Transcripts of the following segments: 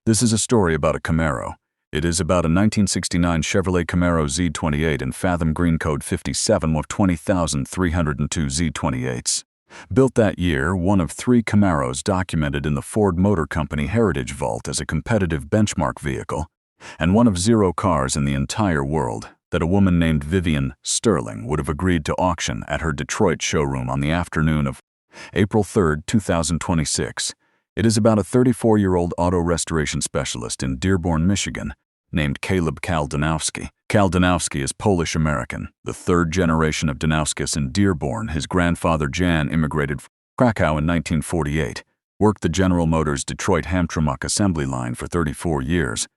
This is a story about a Camaro. It is about a 1969 Chevrolet Camaro Z28 and Fathom green code 57 with 20,302 Z28s. Built that year, one of 3 Camaros documented in the Ford Motor Company Heritage Vault as a competitive benchmark vehicle, and one of 0 cars in the entire world that a woman named Vivian Sterling would have agreed to auction at her Detroit showroom on the afternoon of April 3, 2026. It is about a 34-year-old auto restoration specialist in Dearborn, Michigan, named Caleb Cal Donowski. Cal Donowski is Polish-American, the 3rd generation of Donowskis in Dearborn. His grandfather Jan immigrated from Krakow in 1948, worked the General Motors Detroit Hamtramck assembly line for 34 years,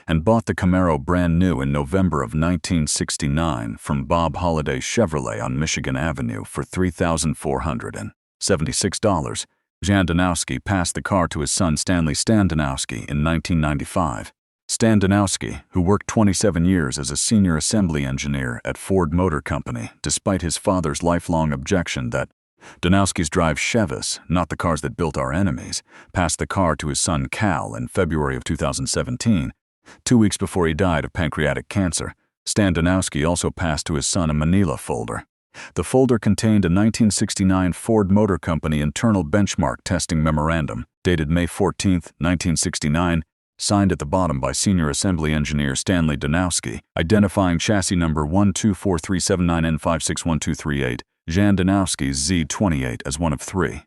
and bought the Camaro brand new in November of 1969 from Bob Holliday Chevrolet on Michigan Avenue for $3,476. Jan Donowski passed the car to his son Stanley Stan Donowski in 1995. Stan Donowski, who worked 27 years as a senior assembly engineer at Ford Motor Company, despite his father's lifelong objection that Donowskis drive Chevys, not the cars that built our enemies, passed the car to his son Cal in February of 2017. 2 weeks before he died of pancreatic cancer, Stan Donowski also passed to his son a manila folder. The folder contained a 1969 Ford Motor Company internal benchmark testing memorandum, dated May 14, 1969, signed at the bottom by senior assembly engineer Stanley Donowski, identifying chassis number 1243799561238, Jan Donowski's Z28 as one of 3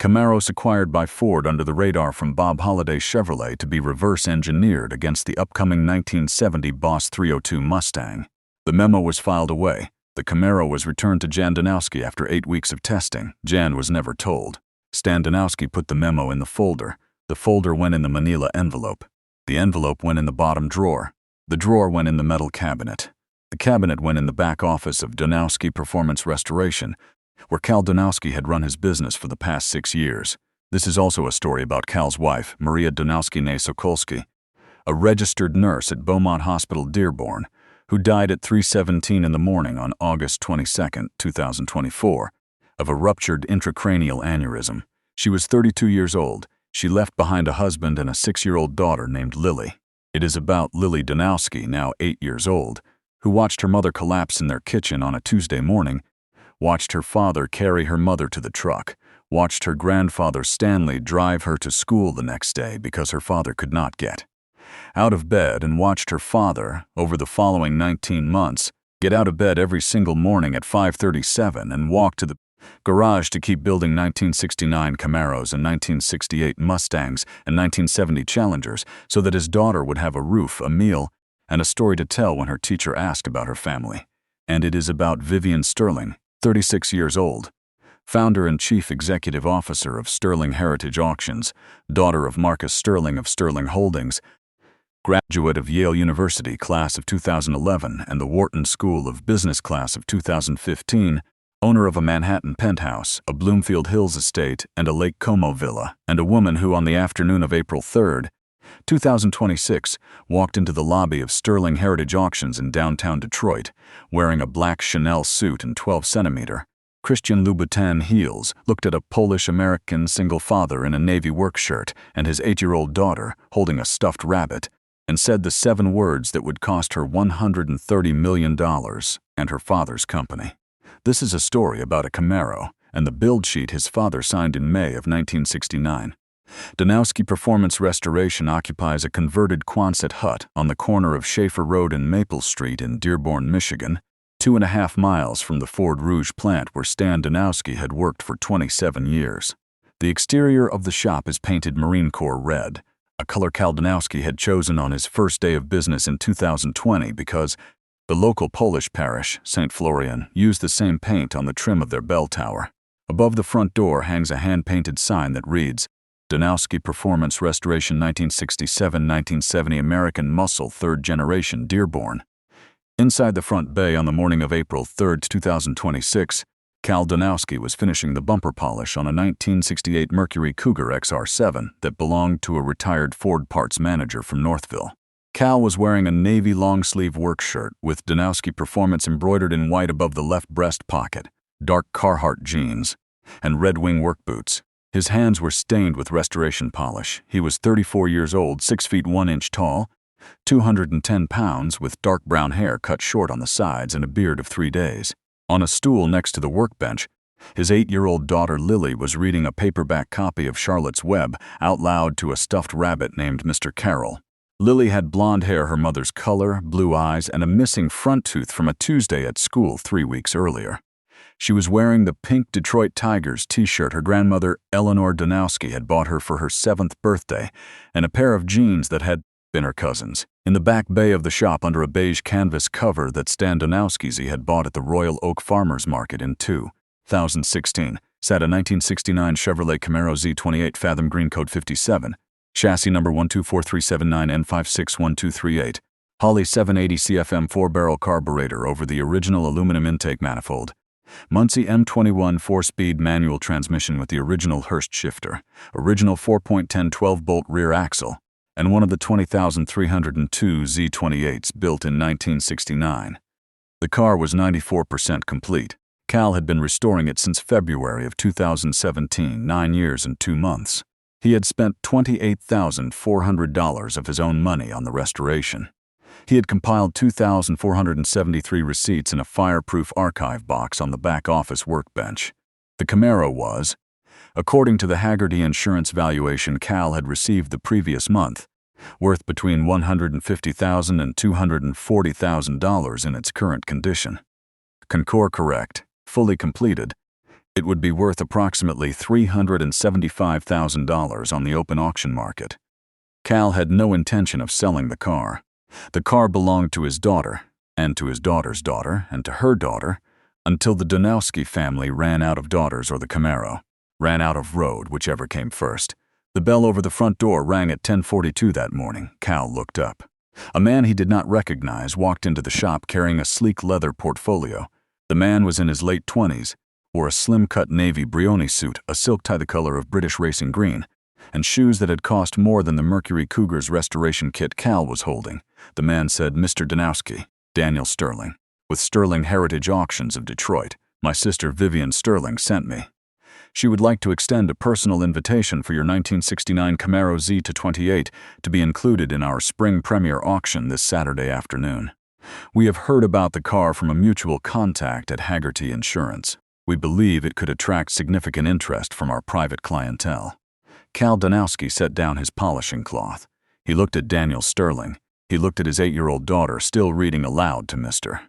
Camaros acquired by Ford under the radar from Bob Holliday Chevrolet to be reverse-engineered against the upcoming 1970 Boss 302 Mustang. The memo was filed away. The Camaro was returned to Jan Donowski after 8 weeks of testing. Jan was never told. Stan Donowski put the memo in the folder. The folder went in the manila envelope. The envelope went in the bottom drawer. The drawer went in the metal cabinet. The cabinet went in the back office of Donowski Performance Restoration, where Cal Donowski had run his business for the past 6 years. This is also a story about Cal's wife, Maria Donowski née Sokolski, a registered nurse at Beaumont Hospital, Dearborn, who died at 3:17 in the morning on August 22, 2024, of a ruptured intracranial aneurysm. She was 32 years old. She left behind a husband and a 6-year-old daughter named Lily. It is about Lily Donowski, now 8 years old, who watched her mother collapse in their kitchen on a Tuesday morning, watched her father carry her mother to the truck, watched her grandfather Stanley drive her to school the next day because her father could not get out of bed, and watched her father, over the following 19 months, get out of bed every single morning at 5:37 and walk to the garage to keep building 1969 Camaros and 1968 Mustangs and 1970 Challengers so that his daughter would have a roof, a meal, and a story to tell when her teacher asked about her family. And it is about Vivian Sterling, 36 years old, founder and chief executive officer of Sterling Heritage Auctions, daughter of Marcus Sterling of Sterling Holdings, graduate of Yale University class of 2011 and the Wharton School of Business class of 2015, owner of a Manhattan penthouse, a Bloomfield Hills estate, and a Lake Como villa, and a woman who on the afternoon of April 3, 2026, walked into the lobby of Sterling Heritage Auctions in downtown Detroit, wearing a black Chanel suit and 12-centimeter Christian Louboutin heels, looked at a Polish-American single father in a navy work shirt and his 8-year-old daughter holding a stuffed rabbit, and said the 7 words that would cost her $130 million and her father's company. This is a story about a Camaro and the build sheet his father signed in May of 1969. Donowski Performance Restoration occupies a converted Quonset hut on the corner of Schaefer Road and Maple Street in Dearborn, Michigan, 2.5 miles from the Ford Rouge plant where Stan Donowski had worked for 27 years. The exterior of the shop is painted Marine Corps red, a color Cal Donowski had chosen on his first day of business in 2020 because the local Polish parish, St. Florian, used the same paint on the trim of their bell tower. Above the front door hangs a hand-painted sign that reads, Donowski Performance Restoration 1967-1970 American Muscle 3rd Generation Dearborn. Inside the front bay on the morning of April 3, 2026, Cal Donowski was finishing the bumper polish on a 1968 Mercury Cougar XR7 that belonged to a retired Ford parts manager from Northville. Cal was wearing a navy long-sleeve work shirt with Donowski Performance embroidered in white above the left breast pocket, dark Carhartt jeans, and Red Wing work boots. His hands were stained with restoration polish. He was 34 years old, 6 feet 1 inch tall, 210 pounds, with dark brown hair cut short on the sides and a beard of 3 days. On a stool next to the workbench, his 8-year-old daughter Lily was reading a paperback copy of Charlotte's Web out loud to a stuffed rabbit named Mr. Carroll. Lily had blonde hair her mother's color, blue eyes, and a missing front tooth from a Tuesday at school 3 weeks earlier. She was wearing the pink Detroit Tigers t-shirt her grandmother Eleanor Donowski had bought her for her 7th birthday, and a pair of jeans that had been her cousin's. In the back bay of the shop, under a beige canvas cover that Stan Donowskis had bought at the Royal Oak Farmers Market in 2016, sat a 1969 Chevrolet Camaro Z28 Fathom green code 57, chassis number 1243799N561238, Holley 780 CFM 4-barrel carburetor over the original aluminum intake manifold. Muncie M21 4-speed manual transmission with the original Hurst shifter, original 4.10 12-bolt rear axle, and one of the 20,302 Z28s built in 1969. The car was 94% complete. Cal had been restoring it since February of 2017, 9 years and 2 months. He had spent $28,400 of his own money on the restoration. He had compiled 2,473 receipts in a fireproof archive box on the back office workbench. The Camaro was, according to the Hagerty insurance valuation Cal had received the previous month, worth between $150,000 and $240,000 in its current condition. Concor correct, fully completed, it would be worth approximately $375,000 on the open auction market. Cal had no intention of selling the car. The car belonged to his daughter, and to his daughter's daughter, and to her daughter, until the Donowski family ran out of daughters or the Camaro. Ran out of road, whichever came first. The bell over the front door rang at 10:42 that morning. Cal looked up. A man he did not recognize walked into the shop carrying a sleek leather portfolio. The man was in his late 20s, wore a slim-cut navy Brioni suit, a silk tie the color of British racing green, and shoes that had cost more than the Mercury Cougar's restoration kit Cal was holding. The man said, "Mr. Donowski, Daniel Sterling, with Sterling Heritage Auctions of Detroit. My sister Vivian Sterling sent me. She would like to extend a personal invitation for your 1969 Camaro Z28 to be included in our spring premiere auction this Saturday afternoon. We have heard about the car from a mutual contact at Hagerty Insurance. We believe it could attract significant interest from our private clientele." Cal Donowski set down his polishing cloth. He looked at Daniel Sterling. He looked at his 8-year-old daughter, still reading aloud to Mr.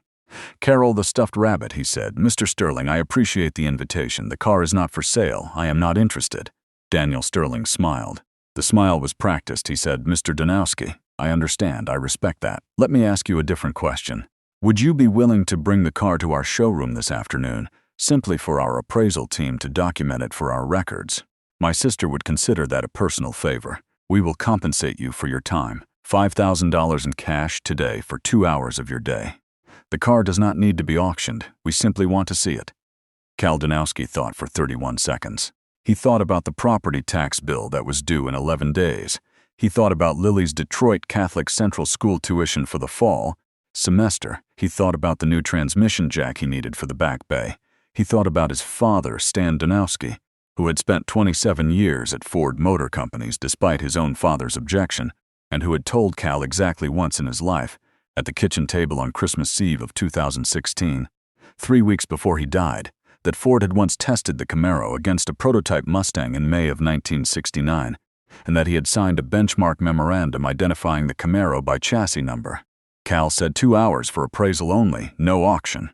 Carroll the stuffed rabbit. He said, "Mr. Sterling, I appreciate the invitation. The car is not for sale. I am not interested." Daniel Sterling smiled. The smile was practiced. He said, "Mr. Donowski, I understand. I respect that. Let me ask you a different question. Would you be willing to bring the car to our showroom this afternoon, simply for our appraisal team to document it for our records? My sister would consider that a personal favor. We will compensate you for your time. $5,000 in cash today for 2 hours of your day. The car does not need to be auctioned. We simply want to see it." Cal Donowski thought for 31 seconds. He thought about the property tax bill that was due in 11 days. He thought about Lily's Detroit Catholic Central School tuition for the fall semester. He thought about the new transmission jack he needed for the back bay. He thought about his father, Stan Donowski, who had spent 27 years at Ford Motor Companies despite his own father's objection, and who had told Cal exactly once in his life, at the kitchen table on Christmas Eve of 2016, 3 weeks before he died, that Ford had once tested the Camaro against a prototype Mustang in May of 1969, and that he had signed a benchmark memorandum identifying the Camaro by chassis number. Cal said 2 hours for appraisal only, no auction.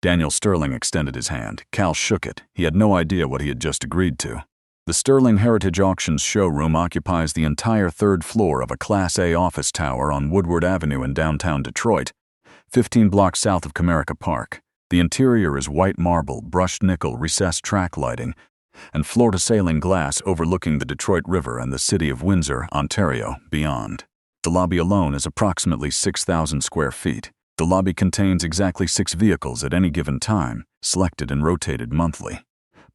Daniel Sterling extended his hand. Cal shook it. He had no idea what he had just agreed to. The Sterling Heritage Auctions showroom occupies the entire 3rd floor of a Class A office tower on Woodward Avenue in downtown Detroit, 15 blocks south of Comerica Park. The interior is white marble, brushed nickel recessed track lighting, and floor-to-ceiling glass overlooking the Detroit River and the city of Windsor, Ontario, beyond. The lobby alone is approximately 6,000 square feet. The lobby contains exactly 6 vehicles at any given time, selected and rotated monthly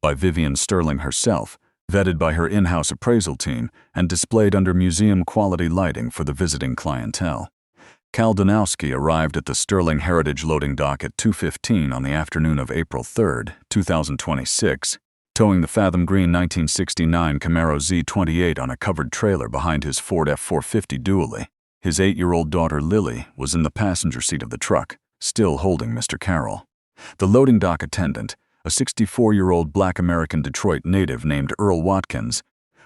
by Vivian Sterling herself, vetted by her in-house appraisal team, and displayed under museum-quality lighting for the visiting clientele. Cal Donowski arrived at the Sterling Heritage loading dock at 2:15 on the afternoon of April 3, 2026, towing the Fathom green 1969 Camaro Z28 on a covered trailer behind his Ford F-450 dually. His 8-year-old daughter Lily was in the passenger seat of the truck, still holding Mr. Carroll. The loading dock attendant, a 64-year-old black American Detroit native named Earl Watkins,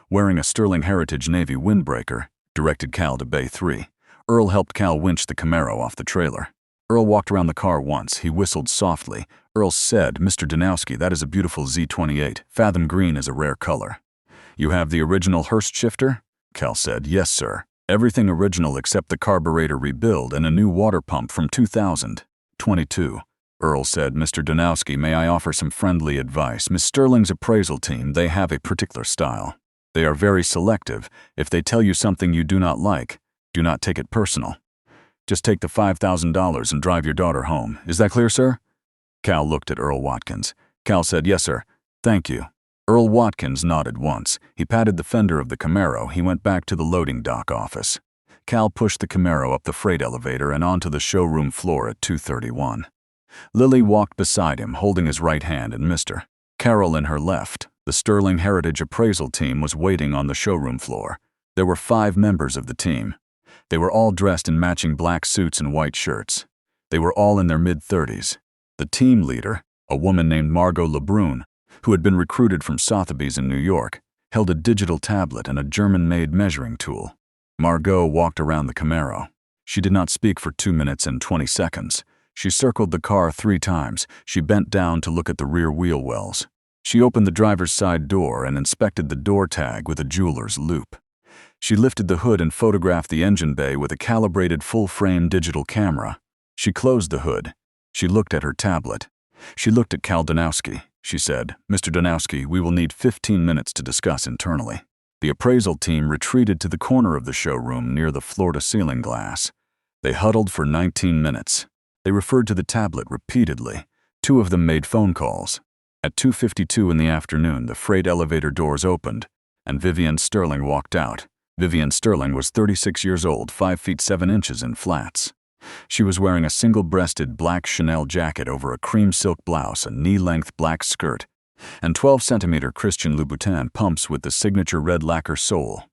wearing a Sterling Heritage Navy windbreaker, directed Cal to Bay 3. Earl helped Cal winch the Camaro off the trailer. Earl walked around the car once. He whistled softly. Earl said, "Mr. Donowski, that is a beautiful Z28. Fathom green is a rare color." "You have the original Hurst shifter?" Cal said, "Yes, sir. Everything original except the carburetor rebuild and a new water pump from 2022. Earl said, "Mr. Donowski, may I offer some friendly advice? Miss Sterling's appraisal team, they have a particular style. They are very selective. If they tell you something you do not like, do not take it personal. Just take the $5,000 and drive your daughter home. Is that clear, sir?" Cal looked at Earl Watkins. Cal said, "Yes, sir. Thank you." Earl Watkins nodded once. He patted the fender of the Camaro. He went back to the loading dock office. Cal pushed the Camaro up the freight elevator and onto the showroom floor at 231. Lily walked beside him, holding his right hand, and Mr. Carroll in her left. The Sterling Heritage appraisal team was waiting on the showroom floor. There were 5 members of the team. They were all dressed in matching black suits and white shirts. They were all in their mid-30s. The team leader, a woman named Margot Lebrun, who had been recruited from Sotheby's in New York, held a digital tablet and a German-made measuring tool. Margot walked around the Camaro. She did not speak for 2 minutes and 20 seconds. She circled the car 3 times. She bent down to look at the rear wheel wells. She opened the driver's side door and inspected the door tag with a jeweler's loupe. She lifted the hood and photographed the engine bay with a calibrated full-frame digital camera. She closed the hood. She looked at her tablet. She looked at Cal Donowski. She said, "Mr. Donowski, we will need 15 minutes to discuss internally." The appraisal team retreated to the corner of the showroom near the floor-to-ceiling glass. They huddled for 19 minutes. They referred to the tablet repeatedly. 2 of them made phone calls. At 2:52 in the afternoon, the freight elevator doors opened, and Vivian Sterling walked out. Vivian Sterling was 36 years old, 5 feet 7 inches in flats. She was wearing a single-breasted black Chanel jacket over a cream silk blouse, a knee-length black skirt, and 12-centimeter Christian Louboutin pumps with the signature red lacquer sole.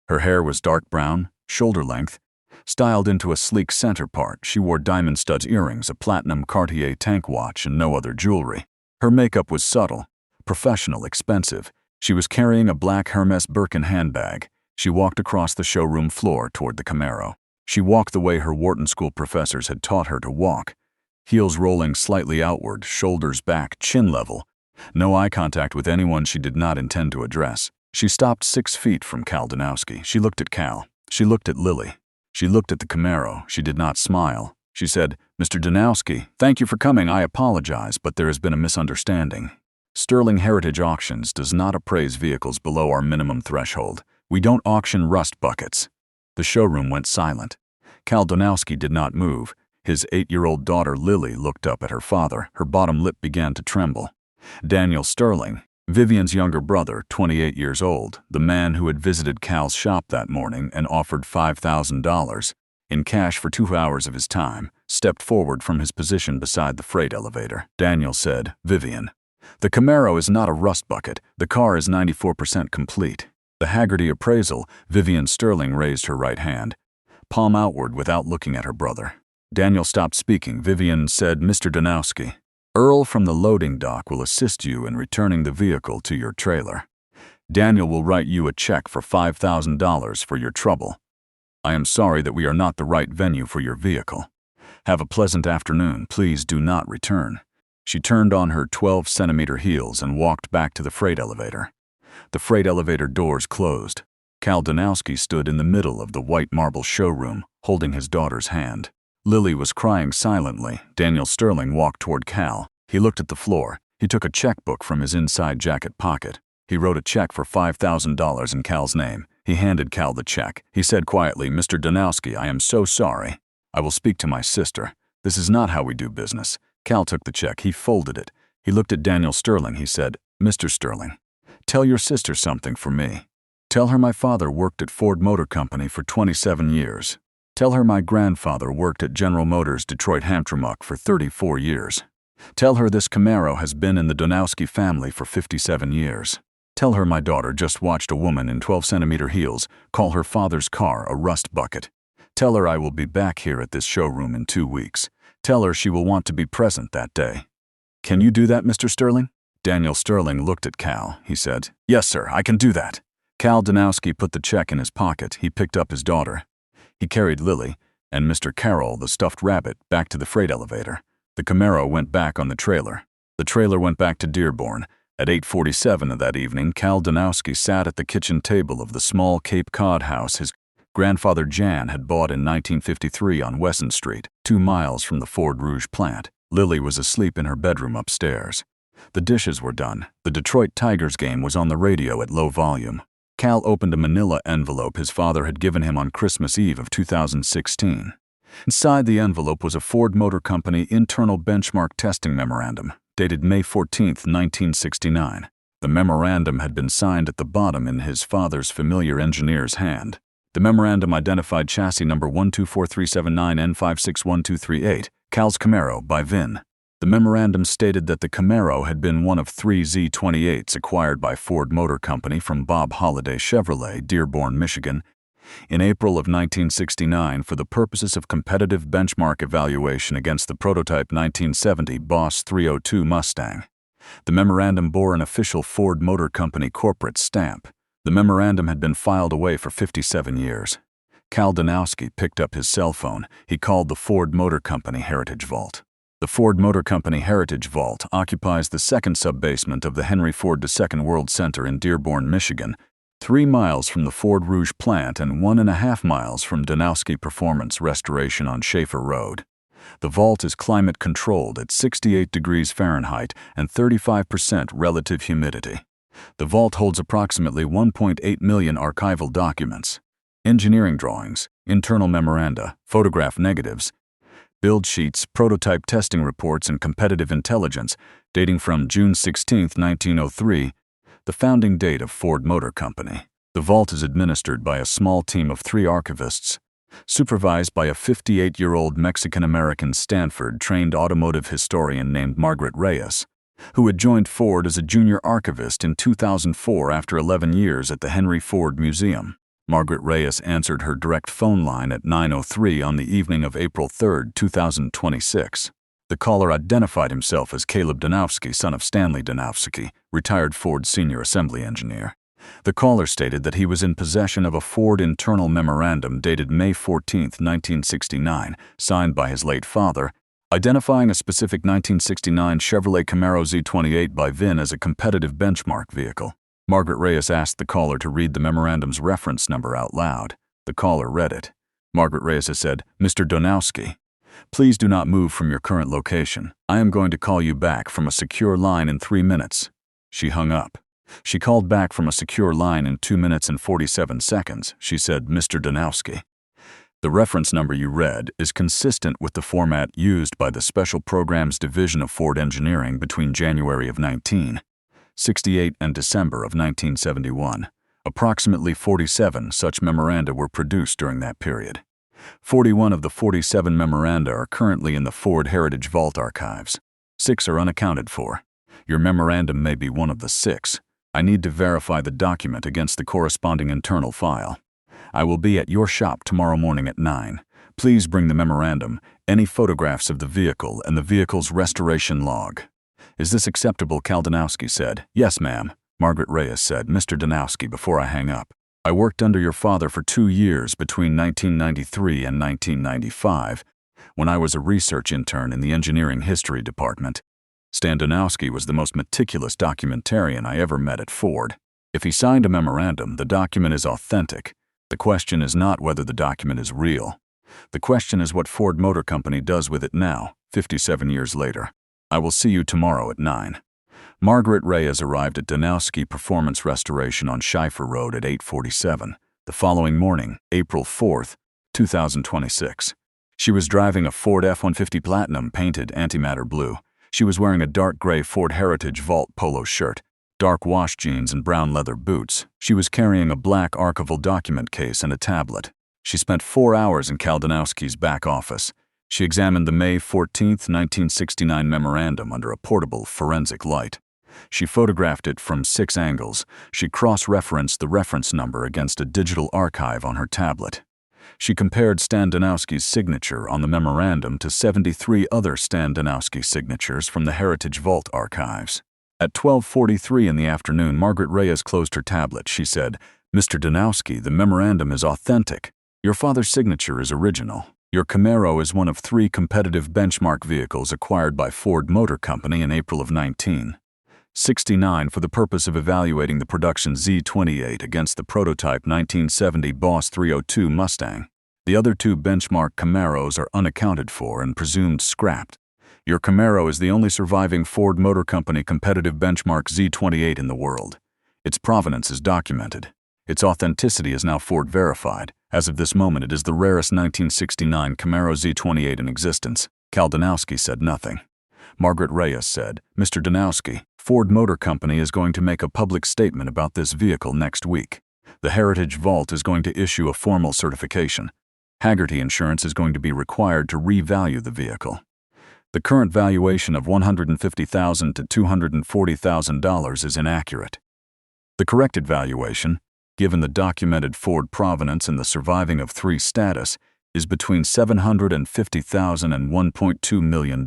Her hair was dark brown, shoulder-length, styled into a sleek center part. She wore diamond studs earrings, a platinum Cartier tank watch, and no other jewelry. Her makeup was subtle, professional, expensive. She was carrying a black Hermes Birkin handbag. She walked across the showroom floor toward the Camaro. She walked the way her Wharton School professors had taught her to walk, heels rolling slightly outward, shoulders back, chin level. No eye contact with anyone she did not intend to address. She stopped 6 feet from Cal Donowski. She looked at Cal. She looked at Lily. She looked at the Camaro. She did not smile. She said, "Mr. Donowski, thank you for coming. I apologize, but there has been a misunderstanding. Sterling Heritage Auctions does not appraise vehicles below our minimum threshold. We don't auction rust buckets." The showroom went silent. Cal Donowski did not move. His 8-year-old daughter Lily looked up at her father. Her bottom lip began to tremble. Daniel Sterling, Vivian's younger brother, 28 years old, the man who had visited Cal's shop that morning and offered $5,000 in cash for 2 hours of his time, stepped forward from his position beside the freight elevator. Daniel said, "Vivian, the Camaro is not a rust bucket. The car is 94% complete." The Haggerty appraisal, Vivian Sterling raised her right hand, palm outward without looking at her brother. Daniel stopped speaking. Vivian said, "Mr. Donowski, Earl from the loading dock will assist you in returning the vehicle to your trailer. Daniel will write you a check for $5,000 for your trouble. I am sorry that we are not the right venue for your vehicle. Have a pleasant afternoon. Please do not return." She turned on her 12-centimeter heels and walked back to the freight elevator. The freight elevator doors closed. Cal Donowski stood in the middle of the white marble showroom, holding his daughter's hand. Lily was crying silently. Daniel Sterling walked toward Cal. He looked at the floor. He took a checkbook from his inside jacket pocket. He wrote a check for $5,000 in Cal's name. He handed Cal the check. He said quietly, "Mr. Donowski, I am so sorry. I will speak to my sister. This is not how we do business." Cal took the check. He folded it. He looked at Daniel Sterling. He said, "Mr. Sterling, tell your sister something for me. Tell her my father worked at Ford Motor Company for 27 years. Tell her my grandfather worked at General Motors Detroit Hamtramck for 34 years. Tell her this Camaro has been in the Donowski family for 57 years. Tell her my daughter just watched a woman in 12-centimeter heels call her father's car a rust bucket. Tell her I will be back here at this showroom in 2 weeks. Tell her she will want to be present that day. Can you do that, Mr. Sterling? Daniel Sterling looked at Cal. He said, Yes, sir, I can do that. Cal Donowski put the check in his pocket. He picked up his daughter. He carried Lily and Mr. Carroll, the stuffed rabbit, back to the freight elevator. The Camaro went back on the trailer. The trailer went back to Dearborn. At 8:47 of that evening, Cal Donowski sat at the kitchen table of the small Cape Cod house his grandfather Jan had bought in 1953 on Wesson Street, 2 miles from the Ford Rouge plant. Lily was asleep in her bedroom upstairs. The dishes were done. The Detroit Tigers game was on the radio at low volume. Cal opened a manila envelope his father had given him on Christmas Eve of 2016. Inside the envelope was a Ford Motor Company internal benchmark testing memorandum, dated May 14, 1969. The memorandum had been signed at the bottom in his father's familiar engineer's hand. The memorandum identified chassis number 1243799N561238, Cal's Camaro, by VIN. The memorandum stated that the Camaro had been one of 3 Z28s acquired by Ford Motor Company from Bob Holliday Chevrolet, Dearborn, Michigan, in April of 1969 for the purposes of competitive benchmark evaluation against the prototype 1970 Boss 302 Mustang. The memorandum bore an official Ford Motor Company corporate stamp. The memorandum had been filed away for 57 years. Cal Donowski picked up his cell phone. He called the Ford Motor Company Heritage Vault. The Ford Motor Company Heritage Vault occupies the second subbasement of the Henry Ford II World Center in Dearborn, Michigan, 3 miles from the Ford Rouge plant and 1.5 miles from Donowski Performance Restoration on Schaefer Road. The vault is climate-controlled at 68 degrees Fahrenheit and 35% relative humidity. The vault holds approximately 1.8 million archival documents, engineering drawings, internal memoranda, photograph negatives, build sheets, prototype testing reports, and competitive intelligence dating from June 16, 1903, the founding date of Ford Motor Company. The vault is administered by a small team of 3 archivists, supervised by a 58-year-old Mexican-American Stanford-trained automotive historian named Margaret Reyes, who had joined Ford as a junior archivist in 2004 after 11 years at the Henry Ford Museum. Margaret Reyes answered her direct phone line at 9:03 on the evening of April 3, 2026. The caller identified himself as Caleb Donowski, son of Stanley Donowski, retired Ford senior assembly engineer. The caller stated that he was in possession of a Ford internal memorandum dated May 14, 1969, signed by his late father, identifying a specific 1969 Chevrolet Camaro Z28 by VIN as a competitive benchmark vehicle. Margaret Reyes asked the caller to read the memorandum's reference number out loud. The caller read it. Margaret Reyes said, Mr. Donowski, please do not move from your current location. I am going to call you back from a secure line in 3 minutes. She hung up. She called back from a secure line in 2 minutes and 47 seconds. She said, Mr. Donowski, the reference number you read is consistent with the format used by the Special Programs Division of Ford Engineering between January of 1968 and December of 1971. Approximately 47 such memoranda were produced during that period. 41 of the 47 memoranda are currently in the Ford Heritage Vault archives. 6 are unaccounted for. Your memorandum may be one of the 6. I need to verify the document against the corresponding internal file. I will be at your shop tomorrow morning at 9. Please bring the memorandum, any photographs of the vehicle, and the vehicle's restoration log. Is this acceptable? Cal Donowski said. Yes, ma'am. Margaret Reyes said, Mr. Donowski, before I hang up, I worked under your father for 2 years between 1993 and 1995 when I was a research intern in the engineering history department. Stan Donowski was the most meticulous documentarian I ever met at Ford. If he signed a memorandum, the document is authentic. The question is not whether the document is real. The question is what Ford Motor Company does with it now, 57 years later. I will see you tomorrow at 9. Margaret Reyes arrived at Donowski Performance Restoration on Schaefer Road at 8:47. The following morning, April 4, 2026. She was driving a Ford F-150 Platinum painted antimatter blue. She was wearing a dark gray Ford Heritage Vault polo shirt, dark wash jeans, and brown leather boots. She was carrying a black archival document case and a tablet. She spent 4 hours in Cal Donowski's back office. She examined the May 14, 1969 memorandum under a portable forensic light. She photographed it from 6 angles. She cross-referenced the reference number against a digital archive on her tablet. She compared Stan Donowski's signature on the memorandum to 73 other Stan Donowski signatures from the Heritage Vault archives. At 12:43 in the afternoon, Margaret Reyes closed her tablet. She said, "Mr. Donowski, the memorandum is authentic. Your father's signature is original. Your Camaro is one of 3 competitive benchmark vehicles acquired by Ford Motor Company in April of 1969 for the purpose of evaluating the production Z28 against the prototype 1970 Boss 302 Mustang. The other 2 benchmark Camaros are unaccounted for and presumed scrapped. Your Camaro is the only surviving Ford Motor Company competitive benchmark Z28 in the world. Its provenance is documented. Its authenticity is now Ford verified. As of this moment, it is the rarest 1969 Camaro Z28 in existence." Cal Donowski said nothing. Margaret Reyes said, "Mr. Donowski, Ford Motor Company is going to make a public statement about this vehicle next week. The Heritage Vault is going to issue a formal certification. Hagerty Insurance is going to be required to revalue the vehicle. The current valuation of $150,000 to $240,000 is inaccurate. The corrected valuation, given the documented Ford provenance and the surviving of 3 status, is between $750,000 and $1.2 million,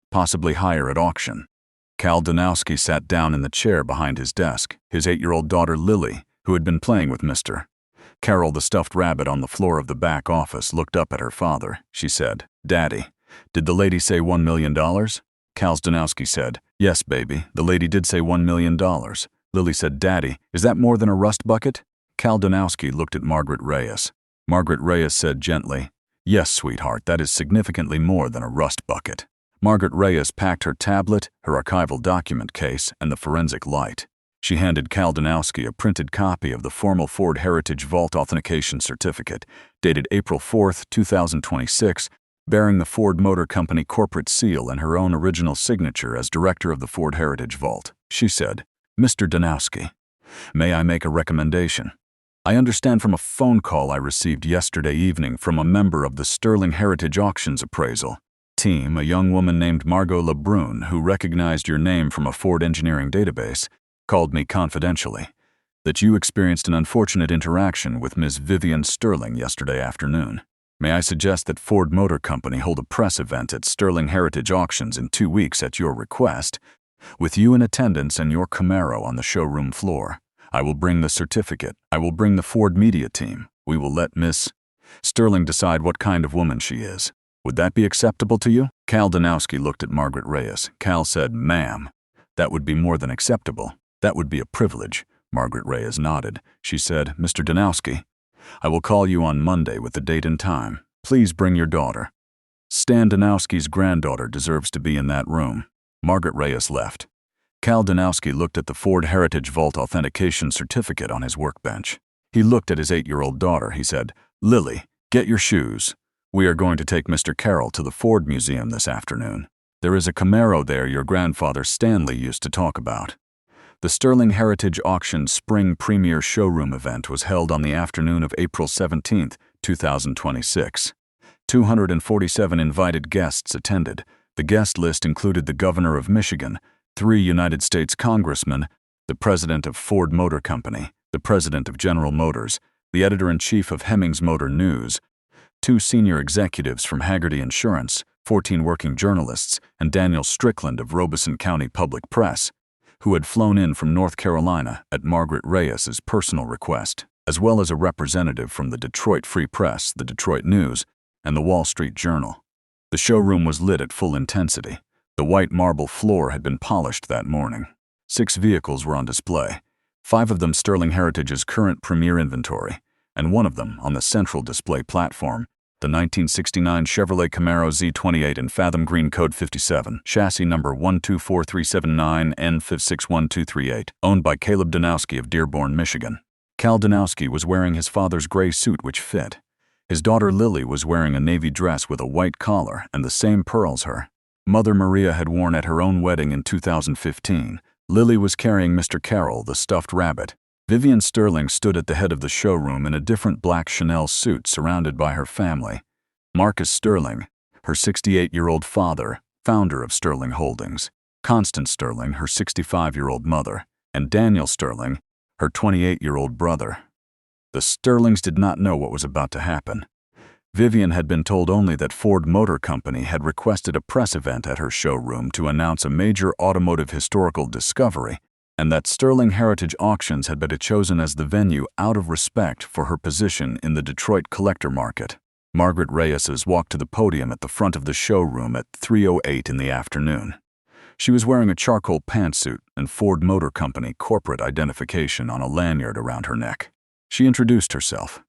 possibly higher at auction." Cal Donowski sat down in the chair behind his desk. His 8-year-old daughter Lily, who had been playing with Mr. Carroll the stuffed rabbit on the floor of the back office, looked up at her father. She said, "Daddy, did the lady say $1 million? Cal Donowski said, "Yes, baby, the lady did say $1 million. Lily said, "Daddy, is that more than a rust bucket?" Cal Donowski looked at Margaret Reyes. Margaret Reyes said gently, "Yes, sweetheart, that is significantly more than a rust bucket." Margaret Reyes packed her tablet, her archival document case, and the forensic light. She handed Cal Donowski a printed copy of the formal Ford Heritage Vault Authentication Certificate, dated April 4, 2026, bearing the Ford Motor Company corporate seal and her own original signature as director of the Ford Heritage Vault. She said, "Mr. Donowski, may I make a recommendation? I understand from a phone call I received yesterday evening from a member of the Sterling Heritage Auctions appraisal team, a young woman named Margot LeBrun, who recognized your name from a Ford engineering database, called me confidentially, that you experienced an unfortunate interaction with Ms. Vivian Sterling yesterday afternoon. May I suggest that Ford Motor Company hold a press event at Sterling Heritage Auctions in 2 weeks at your request, with you in attendance and your Camaro on the showroom floor. I will bring the certificate. I will bring the Ford media team. We will let Miss Sterling decide what kind of woman she is. Would that be acceptable to you?" Cal Donowski looked at Margaret Reyes. Cal said, "Ma'am, that would be more than acceptable. That would be a privilege." Margaret Reyes nodded. She said, "Mr. Donowski, I will call you on Monday with the date and time. Please bring your daughter. Stan Donowski's granddaughter deserves to be in that room." Margaret Reyes left. Cal Donowski looked at the Ford Heritage Vault Authentication Certificate on his workbench. He looked at his 8-year-old daughter. He said, "Lily, get your shoes. We are going to take Mr. Carroll to the Ford Museum this afternoon. There is a Camaro there your grandfather Stanley used to talk about." The Sterling Heritage Auction Spring Premier Showroom event was held on the afternoon of April 17, 2026. 247 invited guests attended. The guest list included the Governor of Michigan, 3 United States Congressmen, the President of Ford Motor Company, the President of General Motors, the Editor-in-Chief of Hemmings Motor News, 2 senior executives from Hagerty Insurance, 14 working journalists, and Daniel Strickland of Robeson County Public Press, who had flown in from North Carolina at Margaret Reyes's personal request, as well as a representative from the Detroit Free Press, the Detroit News, and the Wall Street Journal. The showroom was lit at full intensity. The white marble floor had been polished that morning. 6 vehicles were on display, 5 of them Sterling Heritage's current premier inventory, and 1 of them on the central display platform, the 1969 Chevrolet Camaro Z28 in Fathom Green Code 57, chassis number 1243799N561238, owned by Caleb Donowski of Dearborn, Michigan. Cal Donowski was wearing his father's gray suit, which fit. His daughter Lily was wearing a navy dress with a white collar and the same pearls her mother Maria had worn at her own wedding in 2015. Lily was carrying Mr. Carroll, the stuffed rabbit. Vivian Sterling stood at the head of the showroom in a different black Chanel suit surrounded by her family. Marcus Sterling, her 68-year-old father, founder of Sterling Holdings, Constance Sterling, her 65-year-old mother, and Daniel Sterling, her 28-year-old brother. The Sterlings did not know what was about to happen. Vivian had been told only that Ford Motor Company had requested a press event at her showroom to announce a major automotive historical discovery, and that Sterling Heritage Auctions had been chosen as the venue out of respect for her position in the Detroit collector market. Margaret Reyes's walked to the podium at the front of the showroom at 3:08 in the afternoon. She was wearing a charcoal pantsuit and Ford Motor Company corporate identification on a lanyard around her neck. She introduced herself.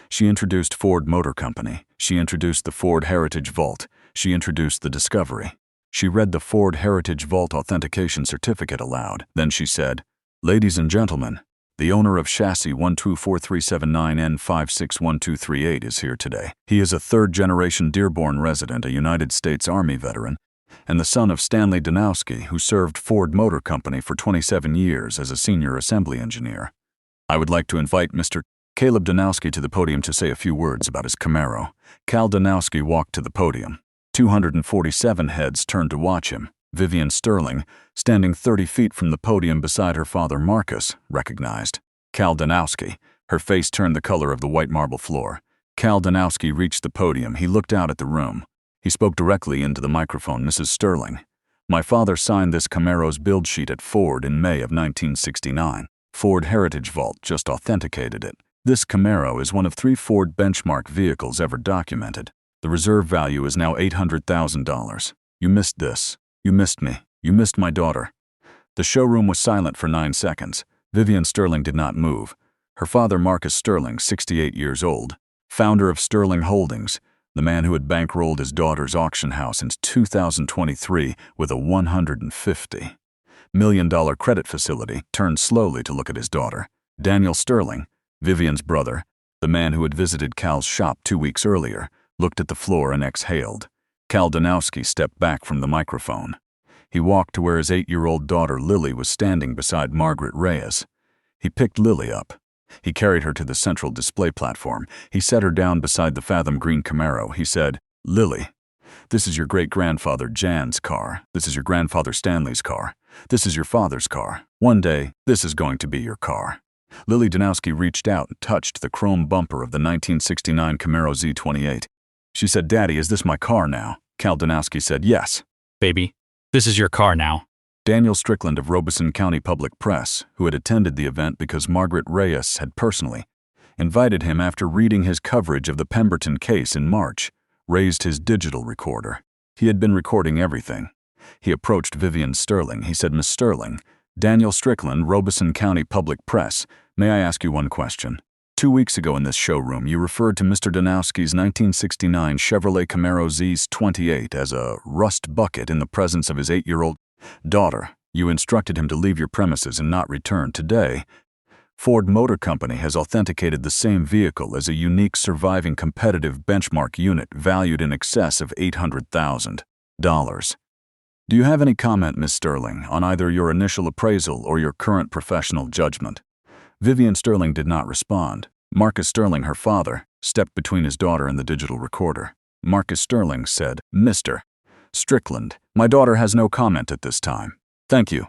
She introduced Ford Motor Company. She introduced the Ford Heritage Vault. She introduced the discovery. She read the Ford Heritage Vault authentication certificate aloud. Then she said, "Ladies and gentlemen, the owner of chassis 12439N561238 is here today. He is a third-generation Dearborn resident, a United States Army veteran, and the son of Stanley Donowski, who served Ford Motor Company for 27 years as a senior assembly engineer. I would like to invite Mr. Caleb Donowski to the podium to say a few words about his Camaro." Cal Donowski walked to the podium. 247 heads turned to watch him. Vivian Sterling, standing 30 feet from the podium beside her father Marcus, recognized Cal Donowski. Her face turned the color of the white marble floor. Cal Donowski reached the podium. He looked out at the room. He spoke directly into the microphone. "Mrs. Sterling, my father signed this Camaro's build sheet at Ford in May of 1969. Ford Heritage Vault just authenticated it. This Camaro is one of 3 Ford benchmark vehicles ever documented. The reserve value is now $800,000. You missed this. You missed me. You missed my daughter." The showroom was silent for 9 seconds. Vivian Sterling did not move. Her father, Marcus Sterling, 68 years old, founder of Sterling Holdings, the man who had bankrolled his daughter's auction house in 2023 with a $150 million credit facility, turned slowly to look at his daughter. Daniel Sterling, Vivian's brother, the man who had visited Cal's shop 2 weeks earlier, looked at the floor and exhaled. Cal Donowski stepped back from the microphone. He walked to where his 8-year-old daughter Lily was standing beside Margaret Reyes. He picked Lily up. He carried her to the central display platform. He set her down beside the Fathom green Camaro. He said, "Lily, this is your great-grandfather Jan's car. This is your grandfather Stanley's car. This is your father's car. One day, this is going to be your car." Lily Donowski reached out and touched the chrome bumper of the 1969 Camaro Z28. She said, "Daddy, is this my car now?" Cal Donowski said, "Yes. Baby, this is your car now." Daniel Strickland of Robeson County Public Press, who had attended the event because Margaret Reyes had personally invited him after reading his coverage of the Pemberton case in March, raised his digital recorder. He had been recording everything. He approached Vivian Sterling. He said, "Miss Sterling, Daniel Strickland, Robeson County Public Press, may I ask you one question? 2 weeks ago in this showroom, you referred to Mr. Donowski's 1969 Chevrolet Camaro Z28 as a rust bucket in the presence of his 8-year-old daughter. You instructed him to leave your premises and not return. Today, Ford Motor Company has authenticated the same vehicle as a unique surviving competitive benchmark unit valued in excess of $800,000. Do you have any comment, Ms. Sterling, on either your initial appraisal or your current professional judgment?" Vivian Sterling did not respond. Marcus Sterling, her father, stepped between his daughter and the digital recorder. Marcus Sterling said, "Mr. Strickland, my daughter has no comment at this time. Thank you."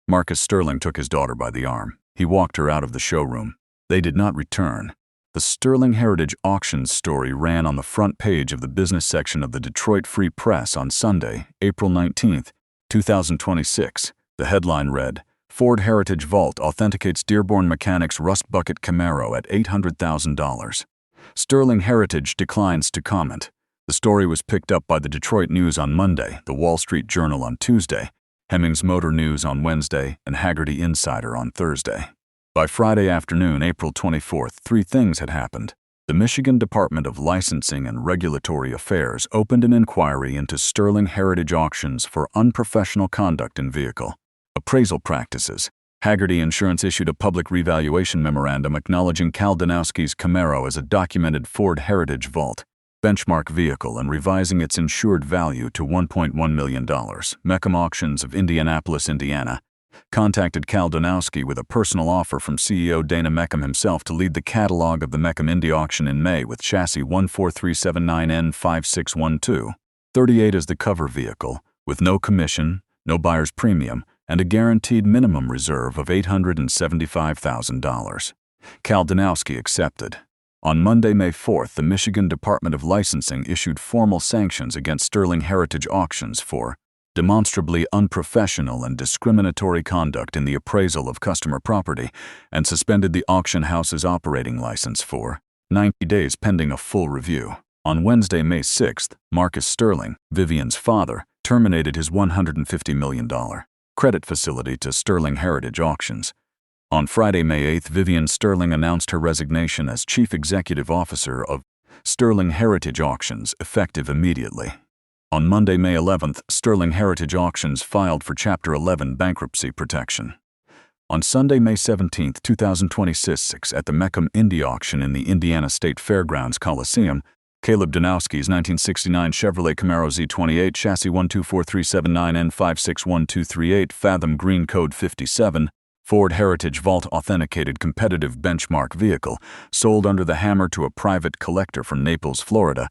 Marcus Sterling took his daughter by the arm. He walked her out of the showroom. They did not return. The Sterling Heritage Auctions story ran on the front page of the business section of the Detroit Free Press on Sunday, April 19, 2026. The headline read, "Ford Heritage Vault authenticates Dearborn Mechanics Rust Bucket Camaro at $800,000. Sterling Heritage declines to comment." The story was picked up by the Detroit News on Monday, the Wall Street Journal on Tuesday, Hemmings Motor News on Wednesday, and Hagerty Insider on Thursday. By Friday afternoon, April 24th, 3 things had happened. The Michigan Department of Licensing and Regulatory Affairs opened an inquiry into Sterling Heritage Auctions for unprofessional conduct in vehicle appraisal practices. Hagerty Insurance issued a public revaluation memorandum acknowledging Cal Donowski's Camaro as a documented Ford Heritage Vault benchmark vehicle and revising its insured value to $1.1 million. Meckham Auctions of Indianapolis, Indiana, contacted Cal Donowski with a personal offer from CEO Dana Meckham himself to lead the catalog of the Meckham Indy auction in May with chassis 14379N5612. 38 is the cover vehicle, with no commission, no buyer's premium, and a guaranteed minimum reserve of $875,000. Cal Donowski accepted. On Monday, May 4th, the Michigan Department of Licensing issued formal sanctions against Sterling Heritage Auctions for demonstrably unprofessional and discriminatory conduct in the appraisal of customer property and suspended the auction house's operating license for 90 days pending a full review. On Wednesday, May 6th, Marcus Sterling, Vivian's father, terminated his $150 million credit facility to Sterling Heritage Auctions. On Friday, May 8th, Vivian Sterling announced her resignation as Chief Executive Officer of Sterling Heritage Auctions, effective immediately. On Monday, May 11th, Sterling Heritage Auctions filed for Chapter 11 bankruptcy protection. On Sunday, May 17, 2026, at the Meckham Indy Auction in the Indiana State Fairgrounds Coliseum, Caleb Donowski's 1969 Chevrolet Camaro Z28 chassis 124379N561238 Fathom Green Code 57 Ford Heritage Vault authenticated competitive benchmark vehicle sold under the hammer to a private collector from Naples, Florida,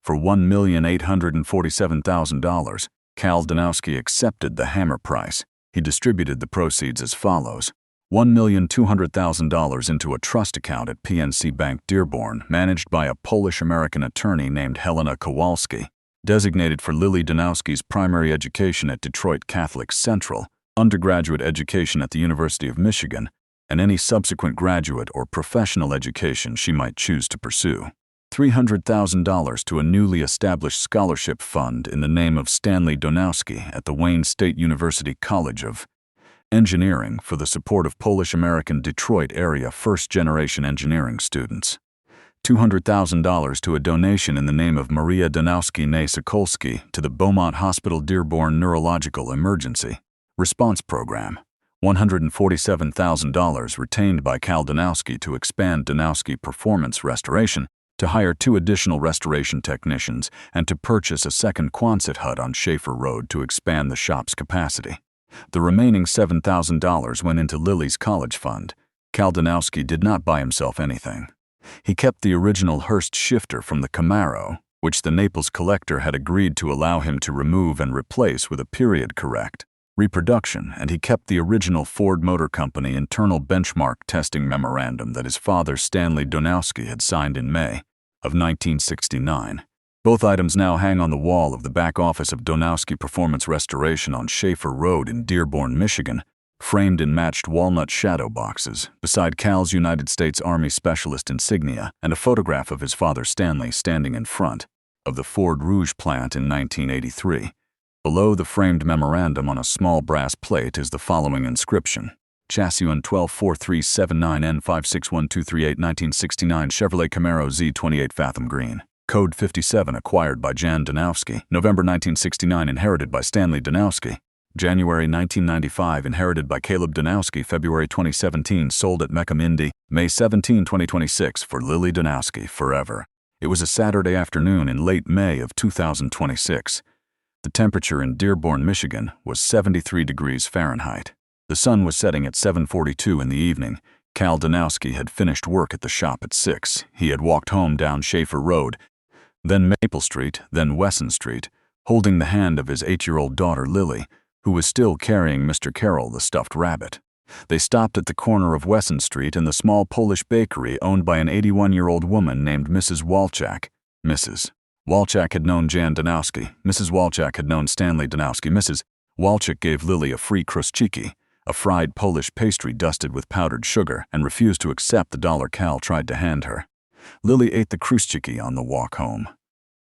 for $1,847,000. Cal Donowski accepted the hammer price. He distributed the proceeds as follows: $1,200,000 into a trust account at PNC Bank Dearborn, managed by a Polish-American attorney named Helena Kowalski, designated for Lily Donowski's primary education at Detroit Catholic Central, undergraduate education at the University of Michigan, and any subsequent graduate or professional education she might choose to pursue. $300,000 to a newly established scholarship fund in the name of Stanley Donowski at the Wayne State University College of Engineering for the support of Polish-American Detroit area first-generation engineering students. $200,000 to a donation in the name of Maria Donowski née Sokolski to the Beaumont Hospital Dearborn Neurological Emergency Response Program. $147,000 retained by Cal Donowski to expand Donowski Performance Restoration, to hire 2 additional restoration technicians, and to purchase a second Quonset hut on Schaefer Road to expand the shop's capacity. The remaining $7,000 went into Lily's college fund. Cal Donowski did not buy himself anything. He kept the original Hurst shifter from the Camaro, which the Naples collector had agreed to allow him to remove and replace with a period-correct reproduction, and he kept the original Ford Motor Company internal benchmark testing memorandum that his father Stanley Donowski had signed in May of 1969. Both items now hang on the wall of the back office of Donowski Performance Restoration on Schaefer Road in Dearborn, Michigan, framed in matched walnut shadow boxes, beside Cal's United States Army Specialist insignia and a photograph of his father Stanley standing in front of the Ford Rouge plant in 1983. Below the framed memorandum on a small brass plate is the following inscription: Chassis 124379N561238 1969 Chevrolet Camaro Z28 Fathom Green. Code 57 acquired by Jan Donowski. November 1969 inherited by Stanley Donowski. January 1995 inherited by Caleb Donowski. February 2017 sold at Meckham Indy. May 17, 2026 for Lily Donowski forever. It was a Saturday afternoon in late May of 2026. The temperature in Dearborn, Michigan was 73 degrees Fahrenheit. The sun was setting at 7:42 in the evening. Cal Donowski had finished work at the shop at 6. He had walked home down Schaefer Road, then Maple Street, then Wesson Street, holding the hand of his 8-year-old daughter Lily, who was still carrying Mr. Carroll the stuffed rabbit. They stopped at the corner of Wesson Street in the small Polish bakery owned by an 81-year-old woman named Mrs. Walczak. Mrs. Walczak had known Jan Donowski. Mrs. Walczak had known Stanley Donowski. Mrs. Walczak gave Lily a free kruszczyki, a fried Polish pastry dusted with powdered sugar, and refused to accept the dollar Cal tried to hand her. Lily ate the kruszczyki on the walk home.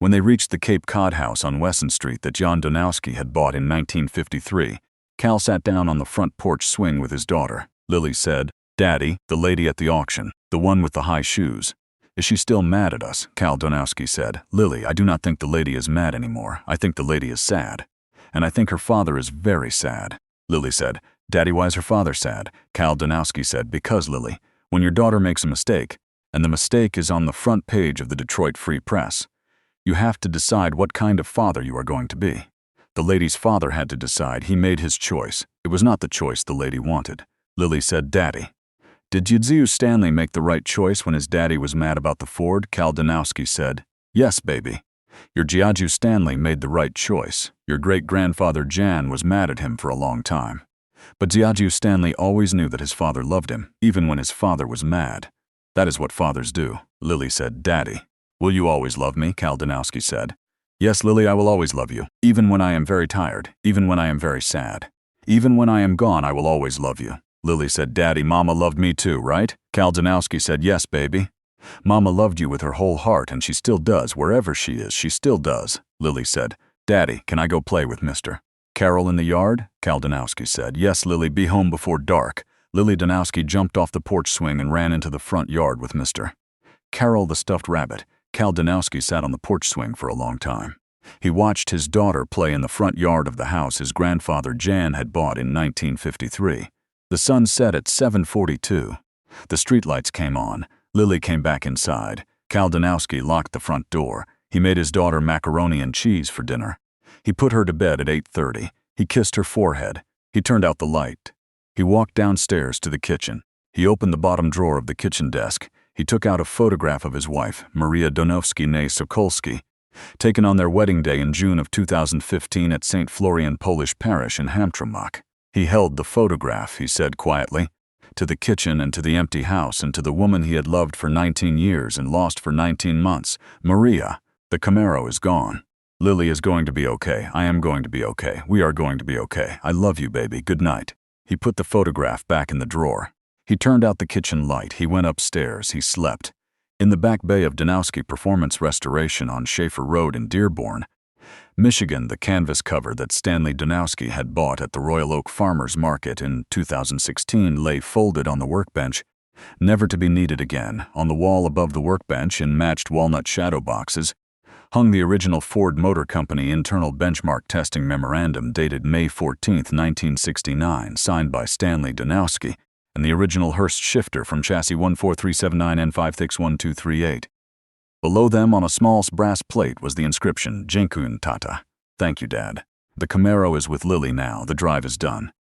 When they reached the Cape Cod house on Wesson Street that Jan Donowski had bought in 1953, Cal sat down on the front porch swing with his daughter. Lily said, "Daddy, the lady at the auction, the one with the high shoes. Is she still mad at us?" Cal Donowski said, "Lily, I do not think the lady is mad anymore. I think the lady is sad. And I think her father is very sad." Lily said, "Daddy, why is her father sad?" Cal Donowski said, "Because, Lily, when your daughter makes a mistake, and the mistake is on the front page of the Detroit Free Press, you have to decide what kind of father you are going to be. The lady's father had to decide. He made his choice. It was not the choice the lady wanted." Lily said, "Daddy, did Yadziu Stanley make the right choice when his daddy was mad about the Ford?" Cal Donowski said, "Yes, baby. Your Jiaju Stanley made the right choice. Your great-grandfather Jan was mad at him for a long time. But Jiaju Stanley always knew that his father loved him, even when his father was mad. That is what fathers do. Lily said, Daddy. Will you always love me? Cal Donowski said. Yes, Lily, I will always love you, even when I am very tired, even when I am very sad. Even when I am gone, I will always love you. Lily said, Daddy, Mama loved me too, right? Cal Donowski said, yes, baby. Mama loved you with her whole heart, and she still does. Wherever she is, she still does. Lily said, Daddy, can I go play with Mr. Carol in the yard? Cal Donowski said, yes, Lily, be home before dark. Lily Donowski jumped off the porch swing and ran into the front yard with Mr. Carol the stuffed rabbit. Cal Donowski sat on the porch swing for a long time. He watched his daughter play in the front yard of the house his grandfather Jan had bought in 1953. The sun set at 7:42. The streetlights came on. Lily came back inside. Cal Donowski locked the front door. He made his daughter macaroni and cheese for dinner. He put her to bed at 8:30. He kissed her forehead. He turned out the light. He walked downstairs to the kitchen. He opened the bottom drawer of the kitchen desk. He took out a photograph of his wife, Maria Donowski née Sokolski, taken on their wedding day in June of 2015 at St. Florian Polish Parish in Hamtramck. He held the photograph, he said quietly, to the kitchen and to the empty house and to the woman he had loved for 19 years and lost for 19 months. Maria, the Camaro is gone. Lily is going to be okay. I am going to be okay. We are going to be okay. I love you, baby. Good night. He put the photograph back in the drawer. He turned out the kitchen light. He went upstairs. He slept. In the back bay of Donowski Performance Restoration on Schaefer Road in Dearborn, Michigan, the canvas cover that Stanley Donowski had bought at the Royal Oak Farmers Market in 2016 lay folded on the workbench, never to be needed again. On the wall above the workbench, in matched walnut shadow boxes, hung the original Ford Motor Company internal benchmark testing memorandum dated May 14, 1969, signed by Stanley Donowski, and the original Hurst shifter from chassis 14379N5 61238. Below them on a small brass plate was the inscription, Dziękuję, Tata. Thank you, Dad. The Camaro is with Lily now. The drive is done.